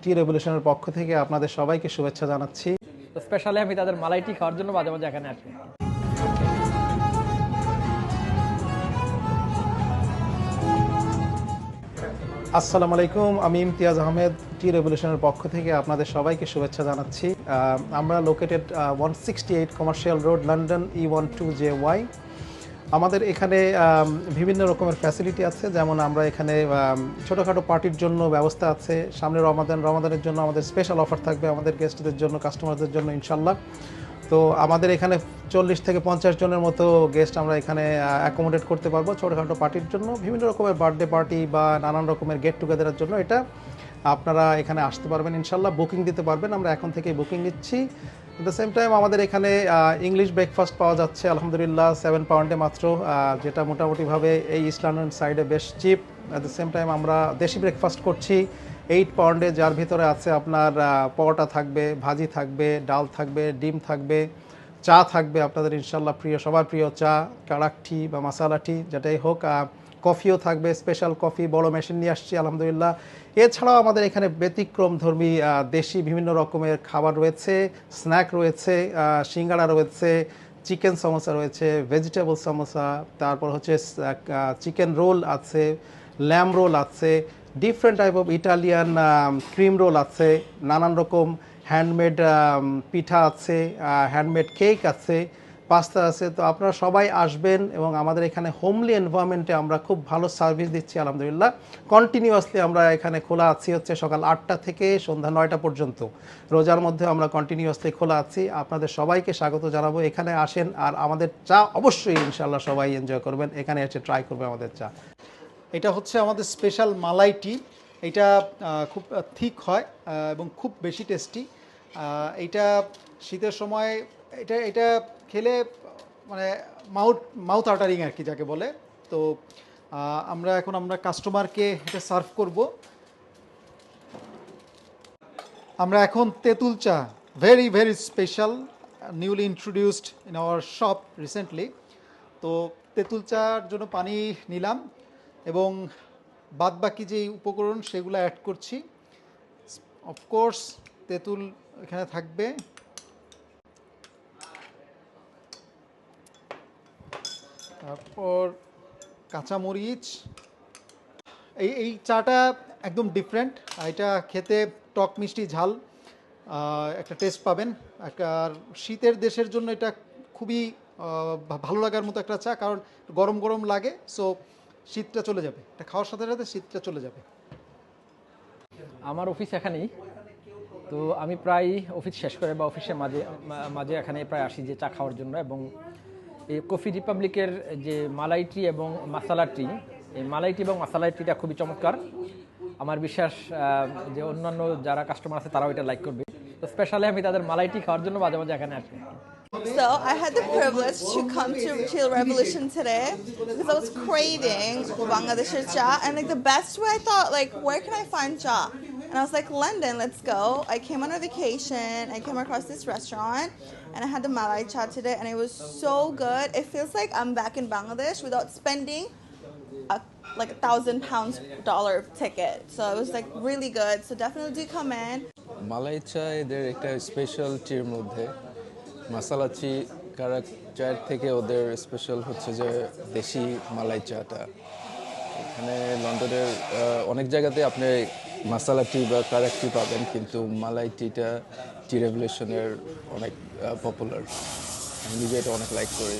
টি রেভলিউশনের পক্ষ থেকে আপনাদের সবাইকে শুভেচ্ছা জানাচ্ছি। তো স্পেশালি আমি তাদের মালাই টি খাওয়ার জন্য মাঝে মাঝে এখানে আসি। আসসালামু আলাইকুম, আমি ইমতিয়াজ আহমেদ, টি রেভলিউশনের পক্ষ থেকে আপনাদের সবাইকে শুভেচ্ছা জানাচ্ছি। আমরা located 168 commercial road, London E12JY। আমাদের এখানে বিভিন্ন রকমের ফ্যাসিলিটি আছে, যেমন আমরা এখানে ছোটোখাটো পার্টির জন্য ব্যবস্থা আছে। সামনে রমাদানের জন্য আমাদের স্পেশাল অফার থাকবে আমাদের গেস্টদের জন্য, কাস্টমারদের জন্য ইনশাল্লাহ। তো আমাদের এখানে 40 থেকে 50 জনের মতো গেস্ট আমরা এখানে অ্যাকোমোডেট করতে পারবো ছোটোখাটো পার্টির জন্য, বিভিন্ন রকমের বার্থডে পার্টি বা নানান রকমের গেট টুগেদারের জন্য এটা আপনারা এখানে আসতে পারবেন ইনশাল্লাহ। বুকিং দিতে পারবেন, আমরা এখন থেকেই বুকিং নিচ্ছি। এট দ্য সেম টাইম আমাদের এখানে ইংলিশ ব্রেকফাস্ট পাওয়া যাচ্ছে আলহামদুলিল্লাহ 7 পাউন্ডে মাত্র, যেটা মোটামুটিভাবে এই ইস্ট লন্ডন সাইডে বেশ cheap. At the same time আমরা দেশি ব্রেকফাস্ট করছি 8 পাউন্ডে, যার ভিতরে আছে আপনার পরোটা থাকবে, ভাজি থাকবে, ডাল থাকবে, ডিম থাকবে, চা থাকবে আপনাদের ইনশাল্লাহ প্রিয়, সবার প্রিয় চা, কাড়াক টি বা মাসালা টি যেটাই হোক। কফিও থাকবে, স্পেশাল কফি, বড় মেশিন নিয়ে আসছি আলহামদুলিল্লাহ। এছাড়াও আমাদের এখানে ব্যতিক্রমধর্মী দেশি বিভিন্ন রকমের খাবার রয়েছে, স্ন্যাক রয়েছে, সিঙ্গাড়া রয়েছে, চিকেন সমোসা রয়েছে, ভেজিটেবল সমোসা, তারপর হচ্ছে চিকেন রোল আছে, ল্যাম রোল আছে, different type of Italian cream roll আছে, নানান রকম হ্যান্ডমেড পিঠা আছে, হ্যান্ডমেড কেক আছে, পাস্তা আছে। তো আপনারা সবাই আসবেন এবং আমাদের এখানে হোমলি এনভায়রনমেন্টে আমরা খুব ভালো সার্ভিস দিচ্ছি আলহামদুলিল্লাহ। কন্টিনিউয়াসলি আমরা এখানে খোলা আছি হচ্ছে সকাল 8টা থেকে সন্ধ্যা 9টা পর্যন্ত। রোজার মধ্যে আমরা কন্টিনিউয়াসলি খোলা আছি। আপনাদের সবাইকে স্বাগত জানাবো, এখানে আসেন। আর আমাদের চা অবশ্যই ইনশাল্লাহ সবাই এনজয় করবেন, এখানে এসে ট্রাই করবে আমাদের চা। এটা হচ্ছে আমাদের স্পেশাল মালাই টি। এটা খুব থিক হয় এবং খুব বেশি টেস্টি। এটা শীতের সময় এটা খেলে মানে মাউথ ওয়াটারিং আর কি যাকে বলে। তো আমরা কাস্টমারকে এটা সার্ভ করব। আমরা এখন তেঁতুল চা, very very special, newly introduced in our shop recently. তো তেঁতুল চার জন্য পানি নিলাম এবং বাদবাকি যে উপকরণ সেগুলো অ্যাড করছি। অফকোর্স তেঁতুল এখানে থাকবে, তারপর কাঁচামরিচ। এই চাটা একদম ডিফারেন্ট, এটা খেতে টক মিষ্টি ঝাল একটা টেস্ট পাবেন। আর শীতের দেশের জন্য এটা খুবই ভালো লাগার মতো একটা চা, কারণ গরম গরম লাগে, সো শীতটা চলে যাবে, এটা খাওয়ার সাথে সাথে শীতটা চলে যাবে। আমার অফিস এখানেই, তো আমি প্রায় অফিস শেষ করে বা অফিসের মাঝে মাঝে এখানে প্রায় আসি যে চা খাওয়ার জন্য। এবং এই কফি রিপাবলিকের যে মালাই টি এবং মাসালা টি, এই মালাই টি এবং মাসালা টিটা খুবই চমৎকার। আমার বিশ্বাস যে অন্যান্য যারা কাস্টমার আছে তারাও এটা লাইক করবে। তো স্পেশালি আমি তাদের মালাই টি খাওয়ার জন্য মাঝে মাঝে এখানে আসি। So I had the privilege to come to Chill Revolution today because I was craving Bangladeshi cha, and like the best way I thought, like, where can I find cha? And I was like, London, let's go. I came on a vacation, I came across this restaurant and I had the Malai cha today and it was so good. It feels like I'm back in Bangladesh without spending like £1,000 dollar ticket. So it was like really good. So definitely do come in. মালাই চা এদের একটা special টির মধ্যে, মশালা টি কারাক চায়ের থেকে ওদের special হচ্ছে যে দেশি মালাই চাটা। এখানে লন্ডনের অনেক জায়গাতে আপনি মশালা টি বা কারাক টি পাবেন, কিন্তু মালাই টিটা টি রেভলিউশনের অনেক পপুলার। আমি নিজে এটা অনেক লাইক করি।